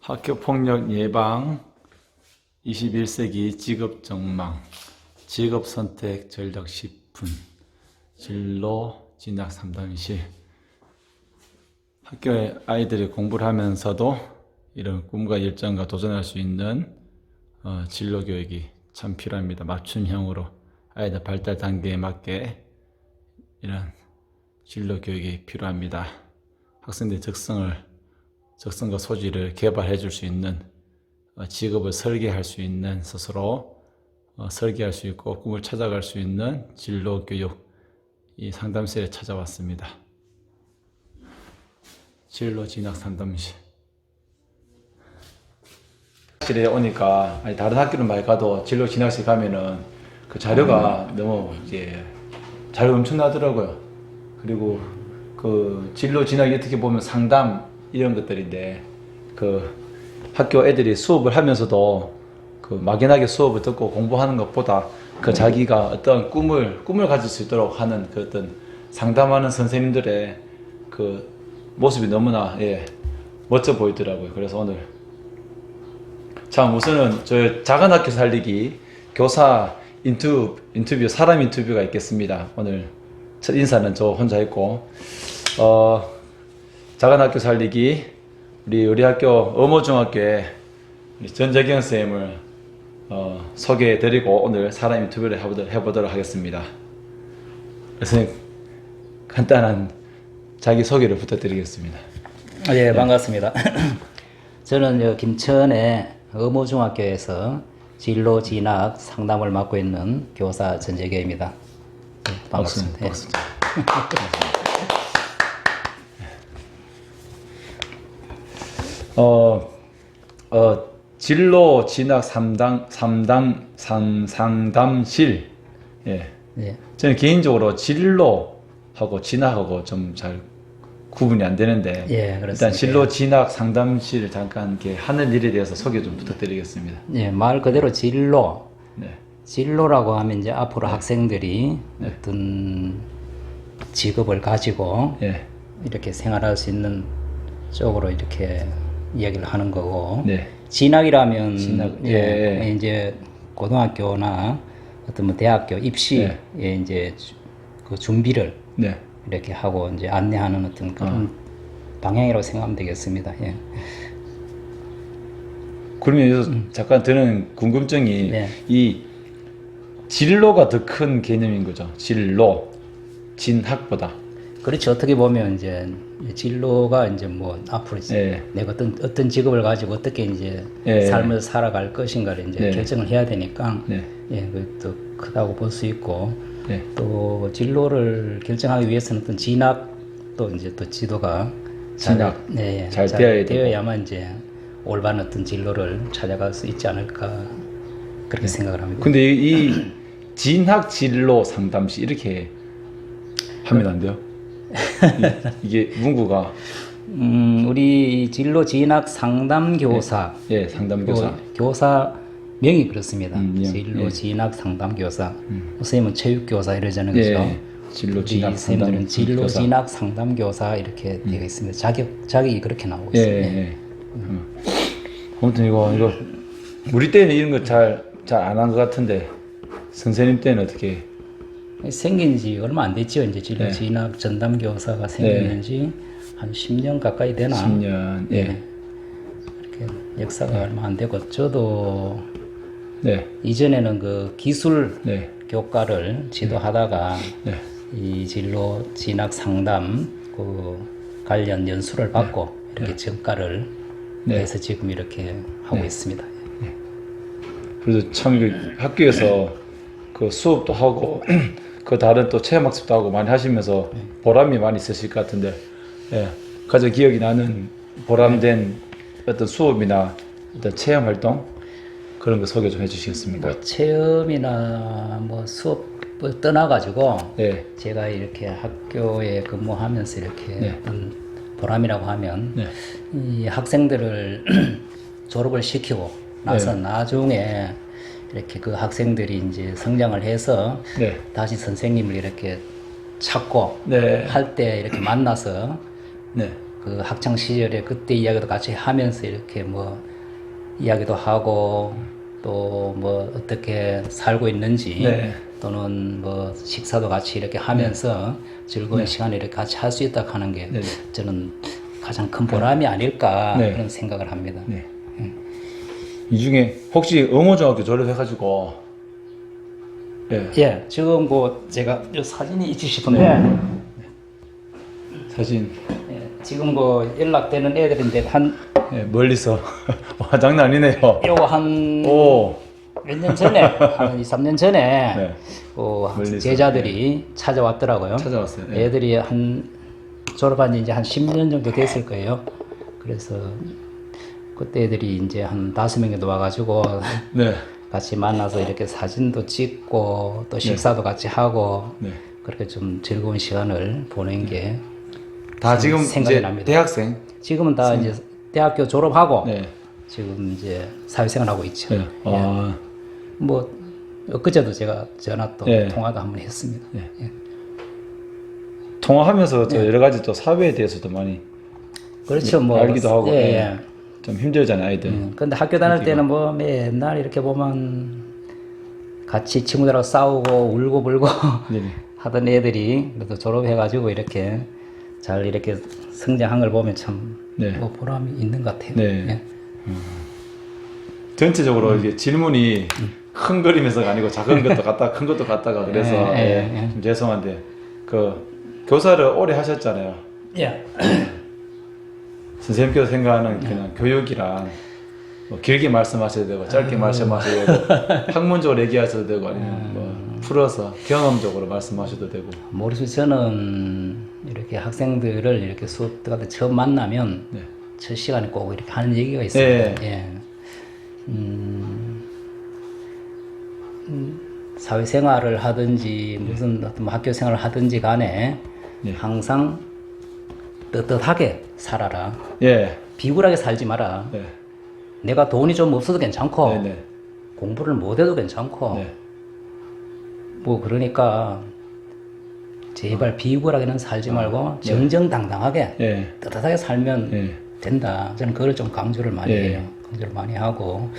학교폭력 예방 21세기 직업전망 직업선택 전략 10분 진로 진학 상담실. 학교에 아이들이 공부를 하면서도 이런 꿈과 열정과 도전할 수 있는 진로 교육이 참 필요합니다. 맞춤형으로 아이들 발달 단계에 맞게 이런 진로 교육이 필요합니다. 학생들의 적성과 소질을 개발해 줄 수 있는 직업을 설계할 수 있는 스스로 설계할 수 있고 꿈을 찾아갈 수 있는 진로 교육, 이 상담실에 찾아왔습니다. 진로 진학 상담실. 실에 오니까 다른 학교는 많이 가도 진로 진학실 가면은 그 자료가 너무 이제 자료 엄청나더라고요. 그리고 그 진로 진학이 어떻게 보면 상담 이런 것들인데, 그 학교 애들이 수업을 하면서도 그 막연하게 수업을 듣고 공부하는 것보다 그 자기가 어떤 꿈을 가질 수 있도록 하는 그 어떤 상담하는 선생님들의 그 모습이 너무나 멋져 보이더라고요. 그래서 오늘 참 우선은 저 작은 학교 살리기 교사 인터뷰 사람 인터뷰가 있겠습니다. 오늘 첫 인사는 저 혼자 했고, 작은 학교 살리기 우리 학교 어모중학교에 우리 전재경 쌤을 소개해드리고 오늘 사람 인터뷰를 해보도록 하겠습니다. 그래서 간단한 자기 소개를 부탁드리겠습니다. 예, 반갑습니다. 저는 김천의 어모중학교에서 진로 진학 상담을 맡고 있는 교사 전재경입니다. 네, 반갑습니다. 박수. 진로 진학 상담실. 예. 예. 저는 개인적으로 진로하고 진학하고 좀 잘 구분이 안 되는데, 예, 그렇습니다. 일단 진로 진학 상담실 잠깐 이렇게 하는 일에 대해서 소개 좀 부탁드리겠습니다. 예, 말 그대로 진로. 네. 진로라고 하면 이제 앞으로 학생들이 어떤 직업을 가지고 이렇게 생활할 수 있는 쪽으로 이렇게 이야기를 하는 거고, 진학이라면 이제 고등학교나 어떤 뭐 대학교 입시에 이제 그 준비를 이렇게 하고 이제 안내하는 어떤 그런 방향이라고 생각하면 되겠습니다. 예. 그러면 여기서 잠깐 드는 궁금증이 이 진로가 더 큰 개념인 거죠. 진로, 진학보다. 그렇죠. 어떻게 보면 이제 진로가 이제 뭐 앞으로 내가 어떤 직업을 가지고 어떻게 이제 삶을 살아갈 것인가를 이제 결정을 해야 되니까 그것도 크다고 볼 수 있고, 또 진로를 결정하기 위해서는 어떤 진학도 이제 또 지도가 잘 되어야만 이제 올바른 어떤 진로를 찾아갈 수 있지 않을까 그렇게 생각을 합니다. 근데 이 진학 진로 상담실 이렇게 하면 안 돼요? 이게 문구가 우리 진로 진학 상담교사, 상담교사 교사명이 그렇습니다. 진로 진학 상담교사. 선생님은 체육교사 이러잖아요, 그렇죠? 진로 진학 선생님들은 진로 진학 상담교사 이렇게 되어 있습니다. 자격이 그렇게 나오고 있습니다. 아무튼 이거 우리 때는 이런 거 잘 안 한 것 같은데, 선생님 때는 어떻게? 생긴 지 얼마 안 됐죠. 이제 진로 진학 전담교사가 생긴 지 한 10년 가까이 되나? 10년. 이렇게 역사가 얼마 안 되고, 저도 이전에는 그 기술 교과를 지도하다가 이 진로 진학 상담 그 관련 연수를 받고 이렇게 전과를 해서 지금 이렇게 하고 있습니다. 그래서 참 학교에서 그 수업도 하고 그 다른 또 체험학습도 하고 많이 하시면서 보람이 많이 있으실 것 같은데, 가장 기억이 나는 보람된 어떤 수업이나 어떤 체험 활동 그런 거 소개 좀 해주시겠습니까? 뭐 체험이나 뭐 수업을 떠나가지고 제가 이렇게 학교에 근무하면서 이렇게 어떤 보람이라고 하면 이 학생들을 졸업을 시키고 나서 나중에 이렇게 그 학생들이 이제 성장을 해서 다시 선생님을 이렇게 찾고 할 때 이렇게 만나서 그 학창 시절에 그때 이야기도 같이 하면서 이렇게 뭐 이야기도 하고 또 뭐 어떻게 살고 있는지 네. 또는 뭐 식사도 같이 이렇게 하면서 즐거운 시간을 이렇게 같이 할 수 있다 하는 게 네. 저는 가장 큰 보람이 아닐까 네. 그런 생각을 합니다. 네. 이 중에 혹시 응호중학교 졸업해가지고 예. 예, 지금 그 제가 이 사진이 있지 싶은데 사진 예, 지금 그 연락되는 애들인데 한 예, 멀리서 와 장난 아니네요. 요거 한 오. 몇 년 전에 한 2, 3년 전에 네. 멀리서, 제자들이 찾아왔더라고요. 찾아왔어요. 예. 애들이 한 졸업한 지 이제 한 10년 정도 됐을 거예요. 그래서 그때 애들이 이제 한 5명 정도 와가지고 네. 같이 만나서 이렇게 사진도 찍고 또 식사도 같이 하고 네. 그렇게 좀 즐거운 시간을 보낸 게 다 지금 생각이 이제 납니다. 대학생. 지금은 다 이제 대학교 졸업하고 네. 지금 이제 사회생활 하고 있죠. 네. 아. 뭐 엊그제도 제가 전화 또 예. 통화도 한번 했습니다. 예. 예. 통화하면서 저 여러 가지 또 사회에 대해서도 많이 그렇죠. 뭐 알기도 하고 예, 예. 예. 좀 힘들잖아요 아이들. 근데 학교 다닐 때는 뭐 맨날 이렇게 보면 같이 친구들하고 싸우고 울고 불고 네. 하던 애들이 그래도 졸업해가지고 이렇게 잘 이렇게 성장한 걸 보면 참 네. 뭐 보람이 있는 것 같아요. 네. 예. 전체적으로 이게 질문이 큰 그림에서가 아니고 작은 것도 갖다 큰 것도 갖다가 그래서 예, 예, 예, 예. 좀 죄송한데 그 교사를 오래 하셨잖아요. 예. 선생님께서 생각하는 그냥 교육이란 뭐 길게 말씀하셔도 되고 짧게 말씀하셔도 되고 학문적으로 얘기하셔도 되고 아니면 뭐 풀어서 경험적으로 말씀하셔도 되고. 모르겠어요. 저는 이렇게 학생들을 이렇게 수업 들어갈 때 처음 만나면 네. 첫 시간에 꼭 이렇게 하는 얘기가 있어요. 예. 예. 사회생활을 하든지 무슨 어떤 뭐 학교 생활을 하든지 간에 예. 항상 떳떳하게 살아라. 예. 비굴하게 살지 마라. 네. 내가 돈이 좀 없어도 괜찮고 네네. 공부를 못해도 괜찮고 네. 뭐 그러니까 제발 비굴하게는 살지 말고 정정당당하게 예. 떳떳하게 살면 예. 된다. 저는 그걸 좀 강조를 많이 예. 해요. 강조를 많이 하고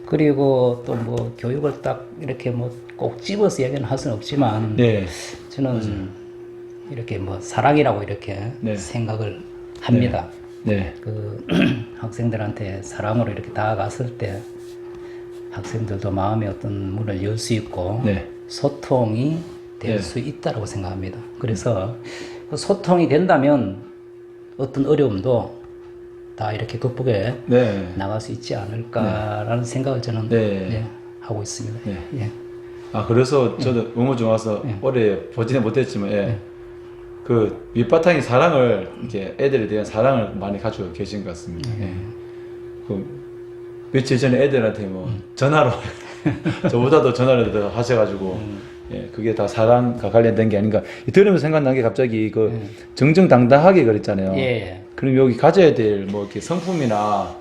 그리고 또 뭐 교육을 딱 이렇게 뭐 꼭 집어서 얘기는 할 수는 없지만 네. 저는 이렇게 뭐 사랑이라고 이렇게 네. 생각을 합니다. 네. 그 학생들한테 사랑으로 이렇게 다가갔을 때 학생들도 마음의 어떤 문을 열 수 있고 네. 소통이 될 네. 수 있다라고 생각합니다. 그래서 그 소통이 된다면 어떤 어려움도 다 이렇게 극복해 네. 나갈 수 있지 않을까라는 생각을 저는 네. 예, 하고 있습니다. 네. 예. 아 그래서 저도 응호중 와서 오래 보지는 못했지만 예. 그 밑바탕이 사랑을 이제 애들에 대한 사랑을 많이 가지고 계신 것 같습니다. 예. 그 며칠 전에 애들한테 뭐 전화로 저보다도 전화를 더 하셔가지고 예, 그게 다 사랑과 관련된 게 아닌가. 들으면서 생각난 게 갑자기 그 정정당당하게 그랬잖아요. 예. 그럼 여기 가져야 될 뭐 이렇게 성품이나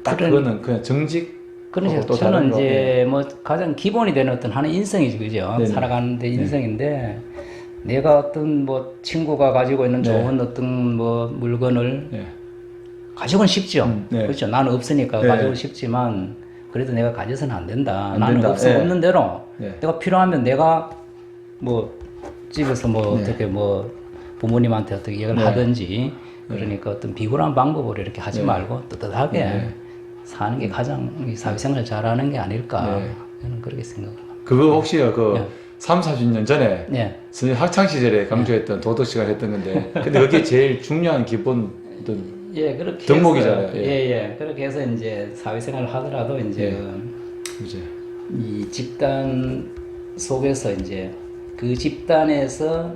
딱 그거는 그냥 정직. 그렇죠. 또 다른 저는 거, 이제 뭐 가장 기본이 되는 어떤 하나의 인성이죠, 그죠? 네네. 살아가는데 인성인데 내가 어떤 뭐 친구가 가지고 있는 좋은 어떤 뭐 물건을 네. 가지고는 싶죠. 네. 그렇죠. 나는 없으니까 네. 가지고 싶지만 그래도 내가 가져서는 안 된다. 안 나는 된다. 없어 네. 없는 대로 네. 내가 필요하면 내가 뭐 집에서 뭐 네. 어떻게 뭐 부모님한테 어떻게 얘기를 네. 하든지 그러니까 어떤 비굴한 방법으로 이렇게 하지 말고 떳떳하게 네. 사는 게 가장 이 사회생활을 잘하는 게 아닐까 네. 저는 그렇게 생각합니다. 그거 혹시 그 네. 3, 40년 전에 네. 선생님 학창 시절에 강조했던 도덕 시간 했던 건데 근데 그게 제일 중요한 기본 어떤 예, 그렇게 덕목이잖아요. 해서, 예. 예, 그렇게 해서 이제 사회생활을 하더라도 이제 예. 이제 이 집단 속에서 이제 그 집단에서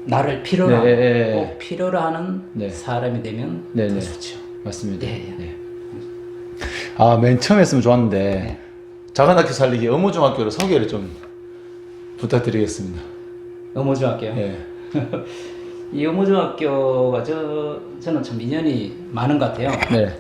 나를 필요로 네, 예, 예. 꼭 필요로 하는 네. 사람이 되면 네, 더 네. 좋죠. 맞습니다. 예, 예. 예. 아, 맨 처음 했으면 좋았는데 작은 학교 살리기 어모중학교로 소개를 좀 부탁드리겠습니다. 어모중학교요. 예. 이 어모중학교가 저는 참 인연이 많은 것 같아요. 네.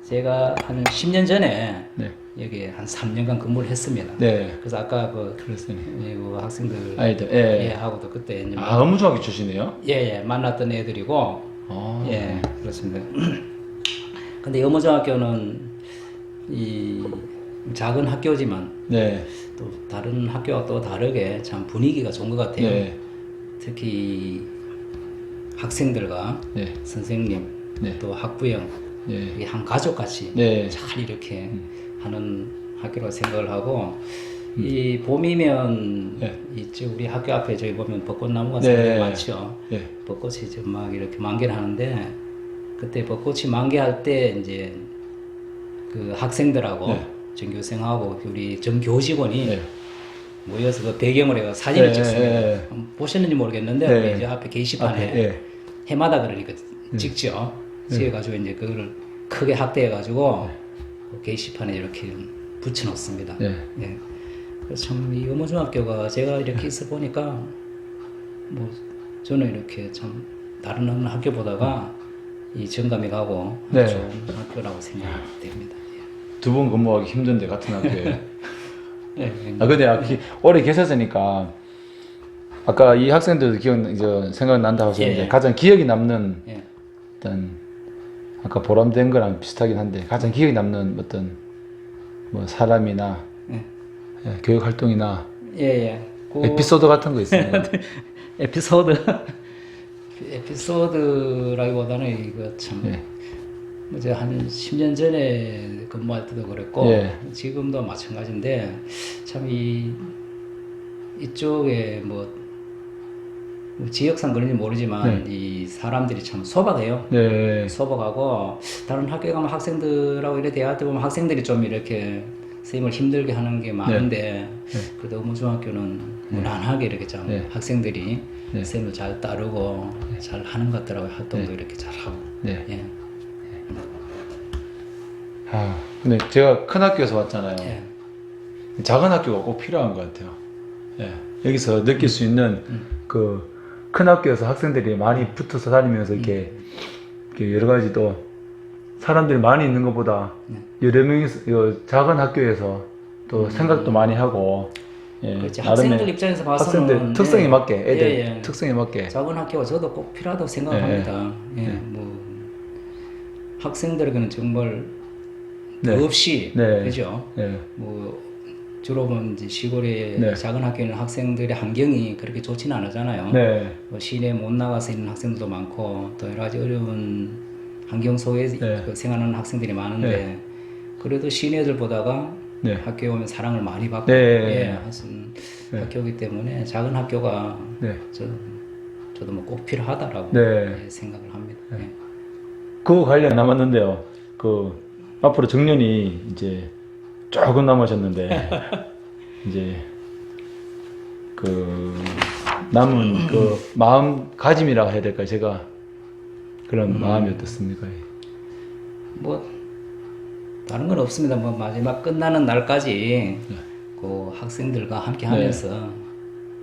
제가 한 10년 전에 네. 여기 한 3년간 근무를 했습니다. 네. 그래서 아까 그 그랬어요. 그 학생들 아이들. 예. 하고도 그때 이제 아, 의무중학교 출신이에요? 예, 만났던 애들이고 아. 예, 그렇습니다. 근데 의무중학교는 이 작은 학교지만 네. 또 다른 학교와 또 다르게 참 분위기가 좋은 것 같아요. 네. 특히 학생들과 네. 선생님 네. 또 학부형 네. 이게 한 가족같이 네. 잘 이렇게 하는 학교라고 생각을 하고 이 봄이면 네. 이제 우리 학교 앞에 저기 보면 벚꽃나무가 네. 상당히 많죠. 네. 벚꽃이 이제 막 이렇게 만개를 하는데 그때 벚꽃이 만개할 때 이제 그 학생들하고 네. 전교생하고 우리 전교직원이 네. 모여서 그 배경을 해서 사진을 네. 찍습니다. 네. 보셨는지 모르겠는데 네. 우리 이제 앞에 게시판에 앞에, 예. 해마다 그러니까 찍죠. 찍어가지고 이제 그걸 크게 확대해가지고 그 게시판에 이렇게 붙여놓습니다. 네. 예. 그래서 참 이 의무중학교가 제가 이렇게 있어 보니까 뭐 저는 이렇게 참 다른 학교보다가 이 정감이 가고 네. 좋은 학교라고 생각됩니다. 두 분 근무하기 힘든데 같은 학교에. 예. 아 근데 오래 계셨으니까 아까 이 학생들도 이제 생각난다고 하셨는데 예. 가장 기억에 남는 예. 어떤 아까 보람된 거랑 비슷하긴 한데 가장 기억에 남는 어떤 뭐 사람이나 예. 예, 교육 활동이나 예. 그 에피소드 같은 거 있어요. 에피소드라기보다는 이거 참 예. 이제 한 10년 전에 근무할 때도 그랬고 예. 지금도 마찬가지인데 참 이쪽에 뭐 지역상 그런지 모르지만 이 사람들이 참 소박해요. 네. 소박하고 다른 학교에 가면 학생들하고 이렇게 대화할 때 보면 학생들이 좀 이렇게 선생님을 힘들게 하는 게 많은데 그래도 의무중학교는 무난하게 이렇게 좀 네. 학생들이 선생님을 잘 따르고 잘 하는 것 같더라고요. 활동도 이렇게 잘 하고. 네. 예. 아, 근데 제가 큰 학교에서 왔잖아요. 예. 작은 학교가 꼭 필요한 것 같아요. 예. 여기서 느낄 수 있는 그 큰 학교에서 학생들이 많이 붙어서 다니면서 이렇게 여러 가지 또 사람들이 많이 있는 것보다 여러 명이서 작은 학교에서 또 생각도 많이 하고 예. 그렇지. 나름의 학생들 입장에서 봐서는 학생들 특성에 예. 맞게 애들 예, 예. 특성에 맞게 작은 학교가 저도 꼭 필요하다고 생각합니다. 예. 뭐 학생들에게는 정말 네. 없이 네. 그죠? 예. 뭐 주로 보면 이제 시골의 네. 작은 학교는 학생들의 환경이 그렇게 좋지는 않잖아요. 네. 뭐 시내 못 나가서 있는 학생들도 많고 또 여러 가지 어려운 환경 속에 그 생활하는 학생들이 많은데 그래도 시내들보다가 네. 학교에 오면 사랑을 많이 받고 네. 하는 학교이기 때문에 작은 학교가 네. 저도 뭐 꼭 필요하다라고 네. 생각을 합니다. 그거 관련 남았는데요. 그 앞으로 정년이 이제 조금 남으셨는데 이제 그 남은 그 마음가짐이라고 해야 될까요? 제가 그런 마음이 어떻습니까? 뭐 다른 건 없습니다. 뭐 마지막 끝나는 날까지 그 학생들과 함께 하면서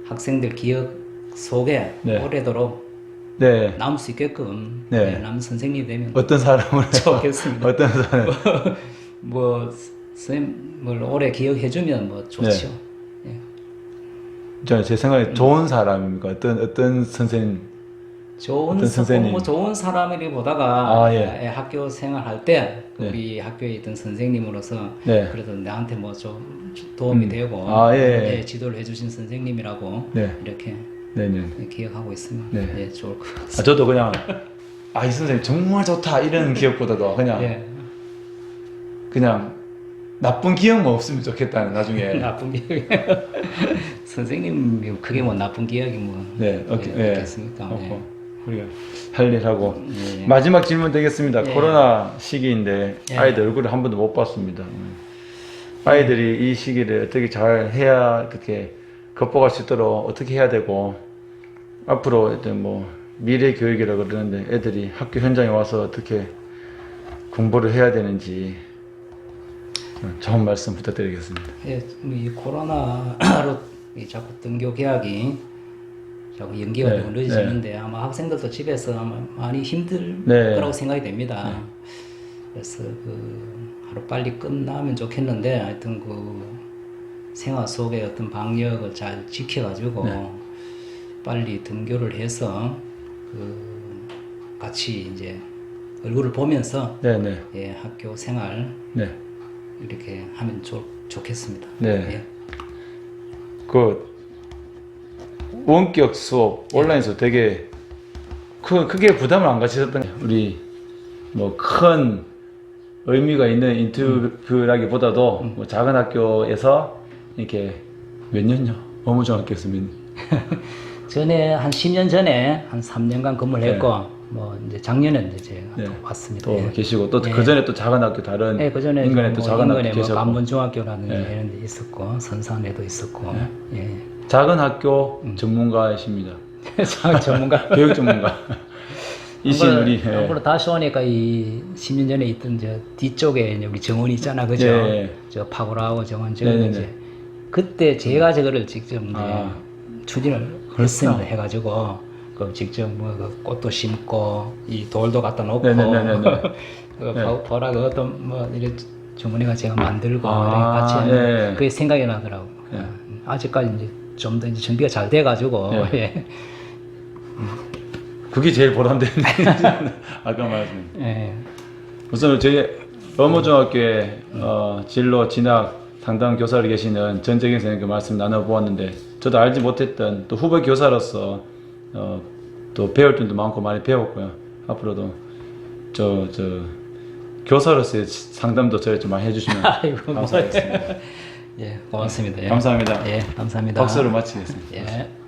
학생들 기억 속에 오래도록 네. 남을 수 있게끔 네. 남은 선생님이 되면 어떤 사람을 좋겠습니다. 어떤 사람? 뭐 선생님을 오래 기억해주면 뭐 좋죠. 예. 제 생각에 좋은 사람입니까? 어떤 선생님? 좋은 선생님? 뭐 좋은 사람이라기보다가 아, 예. 학교 생활할 때 우리 학교에 있던 선생님으로서 네. 그래도 나한테 뭐 좀 도움이 되고 아, 예. 지도를 해주신 선생님이라고 네. 이렇게 네네. 기억하고 있으면 네. 좋을 것 같습니다. 아, 저도 그냥 이 선생님 정말 좋다 이런 기억보다도 그냥 예. 그냥 나쁜 기억만 없으면 좋겠다는 나중에. 나쁜 기억이 선생님 크게 뭐 나쁜 기억이 뭐 네, 없겠습니까? 우리가 할 일 하고 예. 마지막 질문 되겠습니다. 예. 코로나 시기인데 예. 아이들 얼굴을 한 번도 못 봤습니다. 아이들이 이 시기를 어떻게 잘 해야 그렇게 극복할 수 있도록 어떻게 해야 되고 앞으로 일단 뭐 미래 교육이라고 그러는데 애들이 학교 현장에 와서 어떻게 공부를 해야 되는지 좋은 말씀 부탁드리겠습니다. 예, 이 코로나로 자꾸 등교 개학이 자꾸 연기가 되고 늦어지는데 아마 학생들도 집에서 아마 많이 힘들 거라고 생각이 됩니다. 그래서 그 하루 빨리 끝나면 좋겠는데 하여튼 그 생활 속의 어떤 방역을 잘 지켜가지고 빨리 등교를 해서 그 같이 이제 얼굴을 보면서 네네. 예, 학교 생활 네. 이렇게 하면 좋겠습니다. 네. 예. 그 원격 수업, 온라인 수업 되게 크게 부담을 안 가지셨던 우리 뭐 큰 의미가 있는 인터뷰라기보다도 뭐 작은 학교에서 이렇게 몇 년요? 어느 중학교에서 몇 년? 전에 한 10년 전에 한 3년간 근무를 네. 했고 뭐 이제 작년에 이제 제가 네. 또 왔습니다. 또 예. 계시고 또 네. 그 전에 또 작은 학교 다른 네, 그 전에 인근에 또 작은 학교 인근에 뭐 계셨고 관문중학교라는 네. 이런 데 있었고 선산에도 있었고 예. 작은 학교 전문가이십니다. 전문가. 교육 전문가. 이신 우리 앞으로 다시 오니까 이 10년 전에 있던 저 뒤쪽에 이제 우리 정원이 있잖아, 그죠? 예. 저 파고라하고 정원 저 네네네. 이제 그때 제가 저거를 직접 이제 아. 추진을 했습니다. 해가지고 그 직접 뭐 그 꽃도 심고 이 돌도 갖다 놓고 네네네네. 그 파고라 그 어떤 뭐 이래 정원이가 제가 만들고 아, 이렇게 같이 했는데 예. 그게 생각이 나더라고. 아직까지 이제 좀 더 이제 준비가 잘 돼가지고 예. 그게 제일 보람되는 아까 말씀. 예. 우선 저희 어머중학교에 진로 진학 상담 교사로 계시는 전재경 선생님께 말씀 나눠보았는데 저도 알지 못했던 또 후배 교사로서 또 배울 점도 많고 많이 배웠고요. 앞으로도 저 교사로서의 상담도 저희 좀 많이 해주시면 아이고, 감사하겠습니다. 예, 고맙습니다. 예. 감사합니다. 예, 감사합니다. 박수로 마치겠습니다. 예.